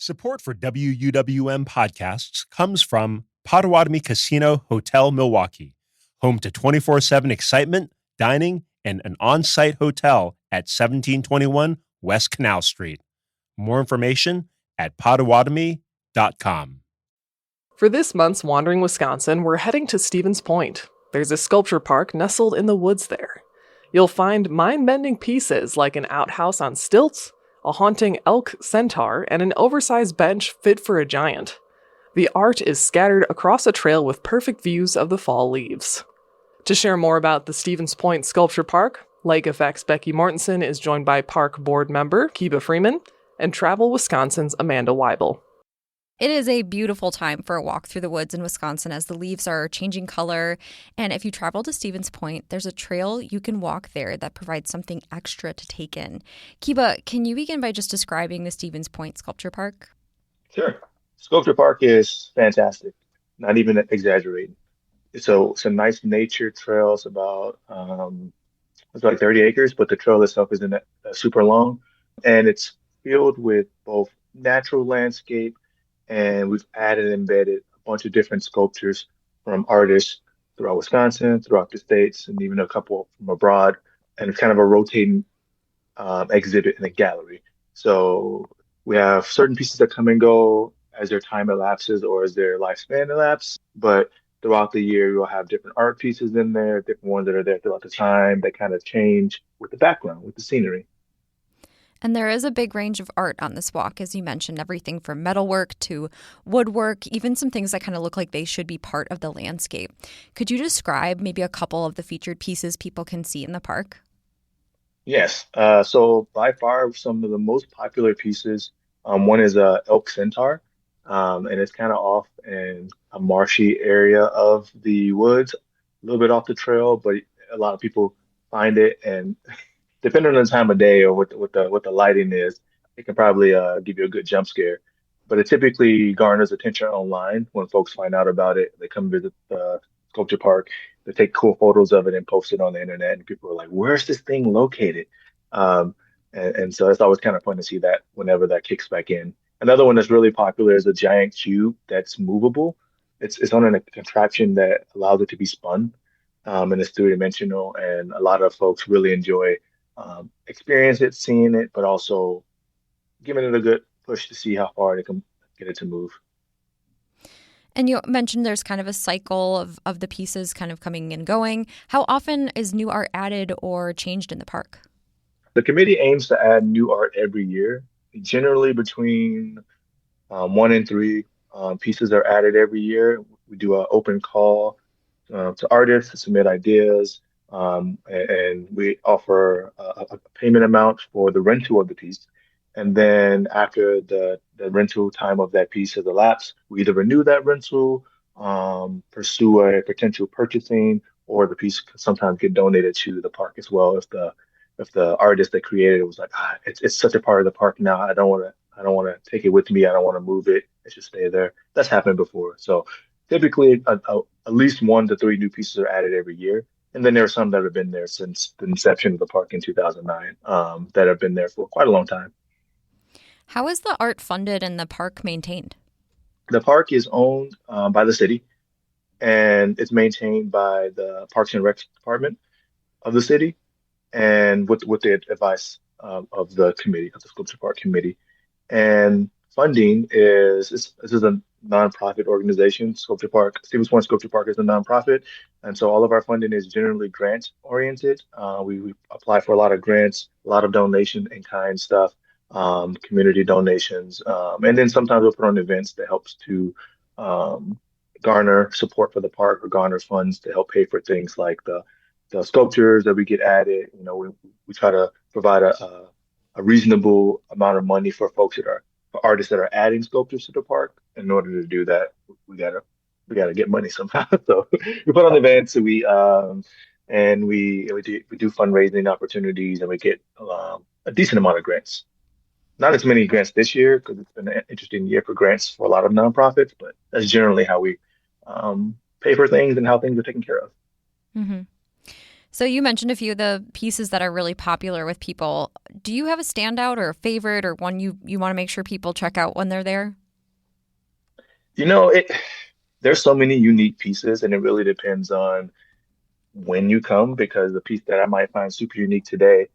Support for WUWM podcasts comes from Potawatomi Casino Hotel Milwaukee, home to 24/7 excitement, dining, and an on-site hotel at 1721 West Canal Street. More information at potawatomi.com. For this month's Wandering Wisconsin, we're heading to Stevens Point. There's a sculpture park nestled in the woods there. You'll find mind-bending pieces like an outhouse on stilts, a haunting elk centaur, and an oversized bench fit for a giant. The art is scattered across a trail with perfect views of the fall leaves. To share more about the Stevens Point Sculpture Park, Lake Effect's Becky Mortensen is joined by Park Board member Kiba Freeman and Travel Wisconsin's Amanda Weibel. It is a beautiful time for a walk through the woods in Wisconsin as the leaves are changing color. And if you travel to Stevens Point, there's a trail you can walk there that provides something extra to take in. Kiba, can you begin by just describing the Stevens Point Sculpture Park? Sure. Sculpture Park is fantastic, not even exaggerating. It's a nice nature trail. It's like 30 acres, but the trail itself isn't super long. And it's filled with both natural landscape, and we've added and embedded a bunch of different sculptures from artists throughout Wisconsin, throughout the states, and even a couple from abroad. And it's kind of a rotating exhibit in a gallery. So we have certain pieces that come and go as their time elapses or as their lifespan elapses. But throughout the year, you'll have different art pieces in there, different ones that are there throughout the time that kind of change with the background, with the scenery. And there is a big range of art on this walk, as you mentioned, everything from metalwork to woodwork, even some things that kind of look like they should be part of the landscape. Could you describe maybe a couple of the featured pieces people can see in the park? Yes. So by far, some of the most popular pieces, one is a elk centaur, and it's kind of off in a marshy area of the woods, a little bit off the trail, but a lot of people find it, and depending on the time of day or what the lighting is, it can probably give you a good jump scare. But it typically garners attention online when folks find out about it. They come visit the sculpture park, they take cool photos of it and post it on the internet, and people are like, "Where's this thing located?" And so it's always kind of fun to see that whenever that kicks back in. Another one that's really popular is a giant cube that's movable. It's on a contraption that allows it to be spun, and it's three-dimensional, and a lot of folks really enjoy experience it, seeing it, but also giving it a good push to see how far they can get it to move. And you mentioned there's kind of a cycle of the pieces kind of coming and going. How often is new art added or changed in the park? The committee aims to add new art every year. Generally between 1 and 3 pieces are added every year. We do an open call to artists to submit ideas, and we offer a payment amount for the rental of the piece. And then after the rental time of that piece has elapsed, we either renew that rental, pursue a potential purchasing, or the piece can sometimes get donated to the park as well if the artist that created it was like, it's such a part of the park now. I don't want to take it with me. I don't want to move it. It should stay there. That's happened before. So typically, at least 1 to 3 new pieces are added every year. And then there are some that have been there since the inception of the park in 2009, that have been there for quite a long time. How is the art funded and the park maintained? The park is owned by the city, and it's maintained by the Parks and Rec Department of the city, and with the advice of the committee, of the Sculpture Park Committee. And funding this is a nonprofit organization. Stevens Point Sculpture Park is a nonprofit, and so all of our funding is generally grant oriented. We apply for a lot of grants, a lot of donation in kind stuff, community donations, and then sometimes we'll put on events that helps to garner support for the park or garner funds to help pay for things like the sculptures that we get added. We try to provide a reasonable amount of money for for artists that are adding sculptures to the park. In order to do that, we gotta get money somehow. So we put on events, and we do fundraising opportunities, and we get a decent amount of grants. Not as many grants this year because it's been an interesting year for grants for a lot of nonprofits, but that's generally how we pay for things and how things are taken care of. Mm-hmm. So you mentioned a few of the pieces that are really popular with people. Do you have a standout or a favorite or one you want to make sure people check out when they're there? You know, there's so many unique pieces, and it really depends on when you come because the piece that I might find super unique today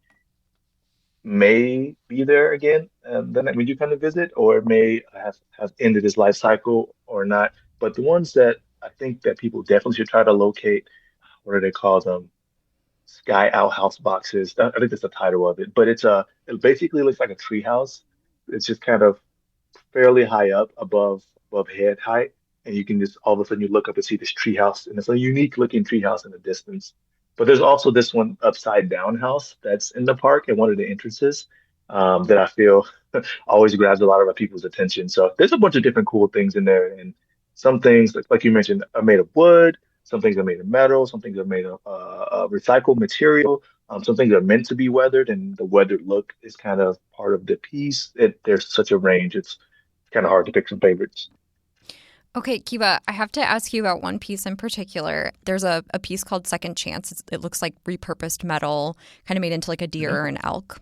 may be there again the night when you come to visit, or it may have ended its life cycle or not. But the ones that I think that people definitely should try to locate, what are they called? Sky outhouse boxes. I think that's the title of it. But it basically looks like a tree house. It's just kind of fairly high up above head height, and you can just all of a sudden you look up and see this tree house, and it's a unique looking tree house in the distance. But there's also this one upside down house that's in the park at one of the entrances that I feel always grabs a lot of people's attention. So there's a bunch of different cool things in there, and some things like you mentioned are made of wood, some things are made of metal, some things are made of recycled material. Some things are meant to be weathered, and the weathered look is kind of part of the piece. There's such a range. It's kind of hard to pick some favorites. Okay, Kiva, I have to ask you about one piece in particular. There's a piece called Second Chance. It looks like repurposed metal, kind of made into like a deer Mhm. or an elk.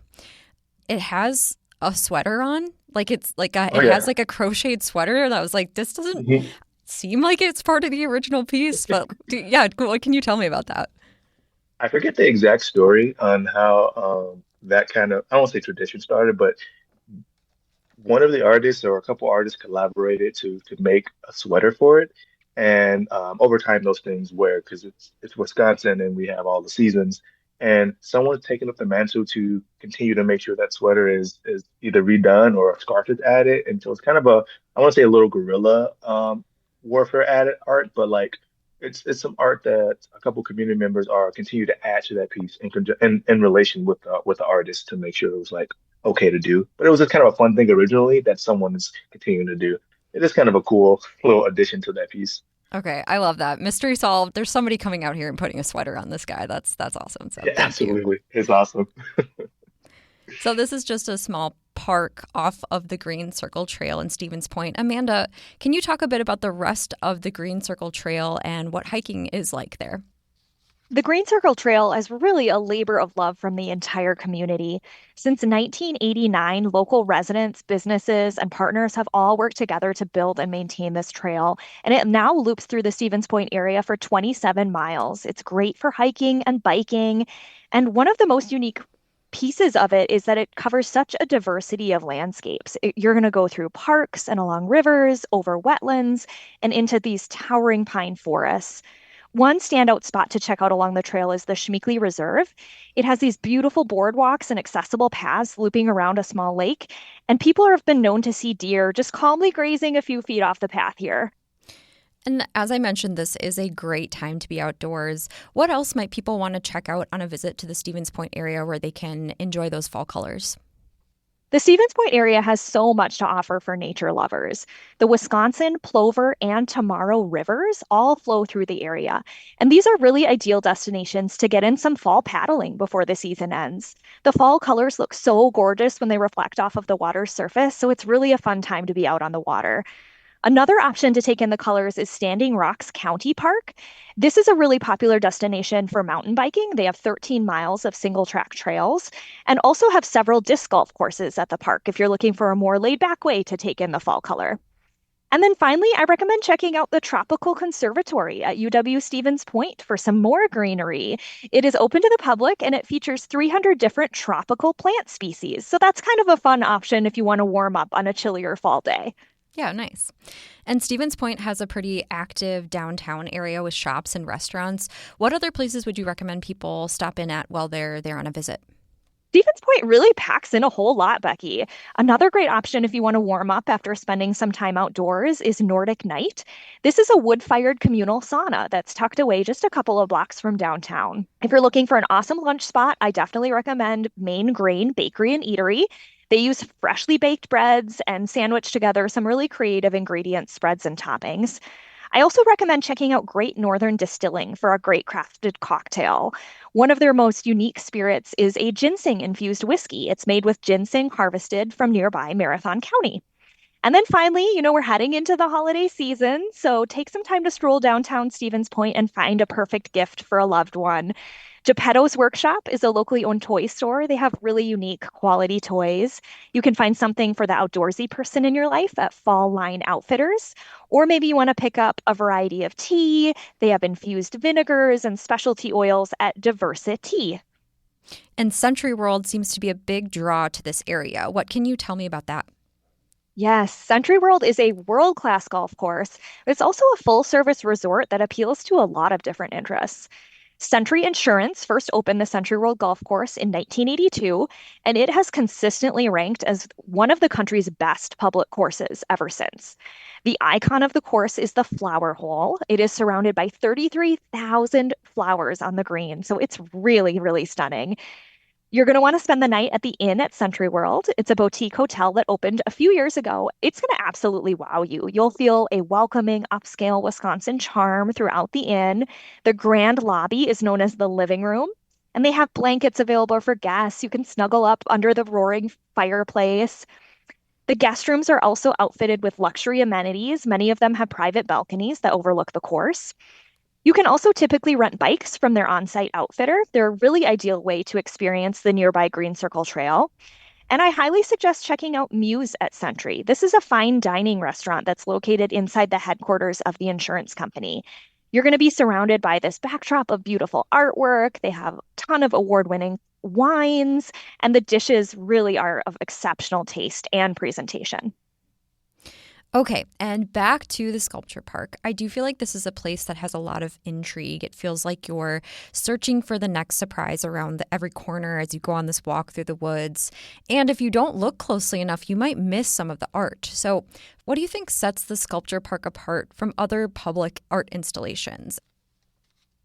It has a sweater on. Like it's like Oh it has yeah. like a crocheted sweater. And I was like, this doesn't Mhm. seem like it's part of the original piece. But yeah, what can you tell me about that? I forget the exact story on how that kind of I don't say tradition started, but one of the artists or a couple artists collaborated to make a sweater for it. And over time, those things wear because it's Wisconsin and we have all the seasons. And someone's taken up the mantle to continue to make sure that sweater is either redone or a scarf is added. And so it's kind of a I want to say a little guerrilla warfare added art, but like it's some art that a couple community members are continue to add to that piece in relation with the artist to make sure it was like okay to do. But it was just kind of a fun thing originally that someone is continuing to do. It is kind of a cool little addition to that piece. Okay, I love that. Mystery solved. There's somebody coming out here and putting a sweater on this guy. That's awesome. So Yeah, thank you. absolutely. It's awesome. So this is just a small park off of the Green Circle Trail in Stevens Point. Amanda, can you talk a bit about the rest of the Green Circle Trail and what hiking is like there? The Green Circle Trail is really a labor of love from the entire community. Since 1989, local residents, businesses, and partners have all worked together to build and maintain this trail, and it now loops through the Stevens Point area for 27 miles. It's great for hiking and biking, and one of the most unique pieces of it is that it covers such a diversity of landscapes. You're going to go through parks and along rivers, over wetlands, and into these towering pine forests. One standout spot to check out along the trail is the Schmeekley Reserve. It has these beautiful boardwalks and accessible paths looping around a small lake, and people have been known to see deer just calmly grazing a few feet off the path here. And as I mentioned, this is a great time to be outdoors. What else might people want to check out on a visit to the Stevens Point area where they can enjoy those fall colors? The Stevens Point area has so much to offer for nature lovers. The Wisconsin, Plover, and Tomorrow rivers all flow through the area, and these are really ideal destinations to get in some fall paddling before the season ends. The fall colors look so gorgeous when they reflect off of the water's surface, so it's really a fun time to be out on the water. Another option to take in the colors is Standing Rocks County Park. This is a really popular destination for mountain biking. They have 13 miles of single track trails and also have several disc golf courses at the park if you're looking for a more laid back way to take in the fall color. And then finally, I recommend checking out the Tropical Conservatory at UW Stevens Point for some more greenery. It is open to the public and it features 300 different tropical plant species. So that's kind of a fun option if you want to warm up on a chillier fall day. Yeah, nice. And Stevens Point has a pretty active downtown area with shops and restaurants. What other places would you recommend people stop in at while they're there on a visit? Stevens Point really packs in a whole lot, Becky. Another great option if you want to warm up after spending some time outdoors is Nordic Night. This is a wood-fired communal sauna that's tucked away just a couple of blocks from downtown. If you're looking for an awesome lunch spot, I definitely recommend Main Grain Bakery and Eatery. They use freshly baked breads and sandwich together some really creative ingredient spreads and toppings. I also recommend checking out Great Northern Distilling for a great crafted cocktail. One of their most unique spirits is a ginseng infused whiskey. It's made with ginseng harvested from nearby Marathon County. And then finally, we're heading into the holiday season, so take some time to stroll downtown Stevens Point and find a perfect gift for a loved one. Geppetto's Workshop is a locally owned toy store. They have really unique quality toys. You can find something for the outdoorsy person in your life at Fall Line Outfitters. Or maybe you want to pick up a variety of tea. They have infused vinegars and specialty oils at Diversity. And Century World seems to be a big draw to this area. What can you tell me about that? Yes, Century World is a world-class golf course, but it's also a full-service resort that appeals to a lot of different interests. Century Insurance first opened the Century World Golf Course in 1982, and it has consistently ranked as one of the country's best public courses ever since. The icon of the course is the flower hole. It is surrounded by 33,000 flowers on the green, so it's really, really stunning. You're going to want to spend the night at the Inn at Century World. It's a boutique hotel that opened a few years ago. It's going to absolutely wow you. You'll feel a welcoming, upscale Wisconsin charm throughout the inn. The grand lobby is known as the living room, and they have blankets available for guests. You can snuggle up under the roaring fireplace. The guest rooms are also outfitted with luxury amenities. Many of them have private balconies that overlook the course. You can also typically rent bikes from their on-site outfitter. They're a really ideal way to experience the nearby Green Circle Trail. And I highly suggest checking out Muse at Century. This is a fine dining restaurant that's located inside the headquarters of the insurance company. You're going to be surrounded by this backdrop of beautiful artwork. They have a ton of award-winning wines, and the dishes really are of exceptional taste and presentation. Okay, and back to the sculpture park. I do feel like this is a place that has a lot of intrigue. It feels like you're searching for the next surprise around every corner as you go on this walk through the woods. And if you don't look closely enough, you might miss some of the art. So what do you think sets the sculpture park apart from other public art installations?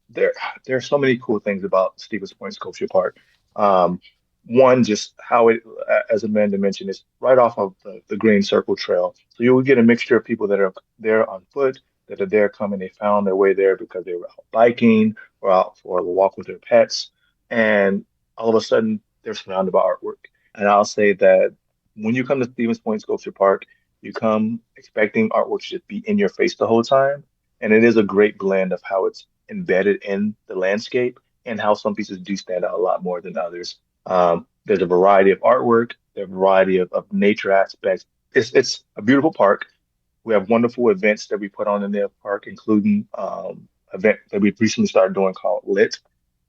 There are so many cool things about Stevens Point Sculpture Park. One, just how it, as Amanda mentioned, is right off of the Green Circle Trail. So you will get a mixture of people that are there on foot, that are there coming. They found their way there because they were out biking or out for a walk with their pets. And all of a sudden, they're surrounded by artwork. And I'll say that when you come to Stevens Point Sculpture Park, you come expecting artwork to just be in your face the whole time. And it is a great blend of how it's embedded in the landscape and how some pieces do stand out a lot more than others. There's a variety of artwork, there's a variety of nature aspects. It's a beautiful park. We have wonderful events that we put on in the park, including event that we recently started doing called Lit,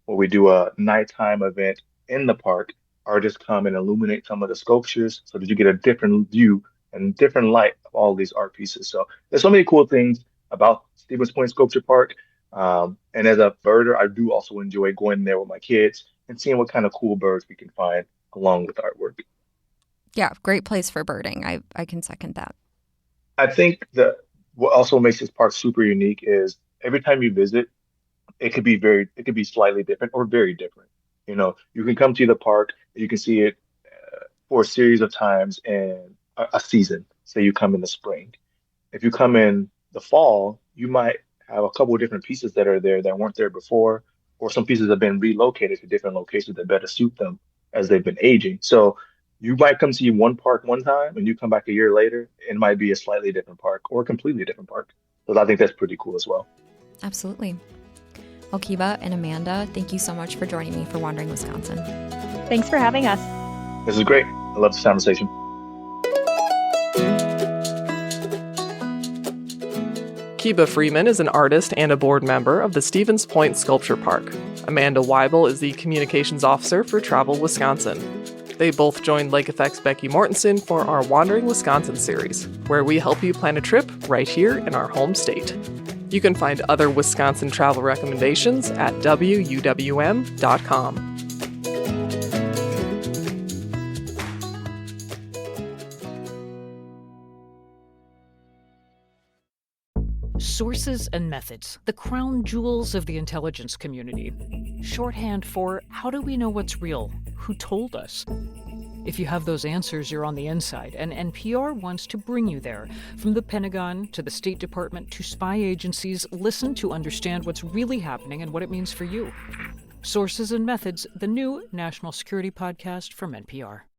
where we do a nighttime event in the park. Artists come and illuminate some of the sculptures so that you get a different view and different light of all these art pieces. So there's so many cool things about Stevens Point Sculpture Park. And as a birder, I do also enjoy going there with my kids and seeing what kind of cool birds we can find along with artwork. Yeah, great place for birding. I can second that. I think that what also makes this park super unique is every time you visit, it could be slightly different or very different. You know, you can come to the park, you can see it for a series of times in a season. Say you come in the spring. If you come in the fall, you might have a couple of different pieces that are there that weren't there before, or some pieces have been relocated to different locations that better suit them as they've been aging. So you might come see one park one time and you come back a year later, it might be a slightly different park or a completely different park. So I think that's pretty cool as well. Absolutely. Well, Kiva and Amanda, thank you so much for joining me for Wandering Wisconsin. Thanks for having us. This is great. I love this conversation. Kiva Freeman is an artist and a board member of the Stevens Point Sculpture Park. Amanda Weibel is the communications officer for Travel Wisconsin. They both joined Lake Effect's Becky Mortensen for our Wandering Wisconsin series, where we help you plan a trip right here in our home state. You can find other Wisconsin travel recommendations at wuwm.com. Sources and methods, the crown jewels of the intelligence community. Shorthand for how do we know what's real? Who told us? If you have those answers, you're on the inside, and NPR wants to bring you there. From the Pentagon to the State Department to spy agencies, listen to understand what's really happening and what it means for you. Sources and Methods, the new national security podcast from NPR.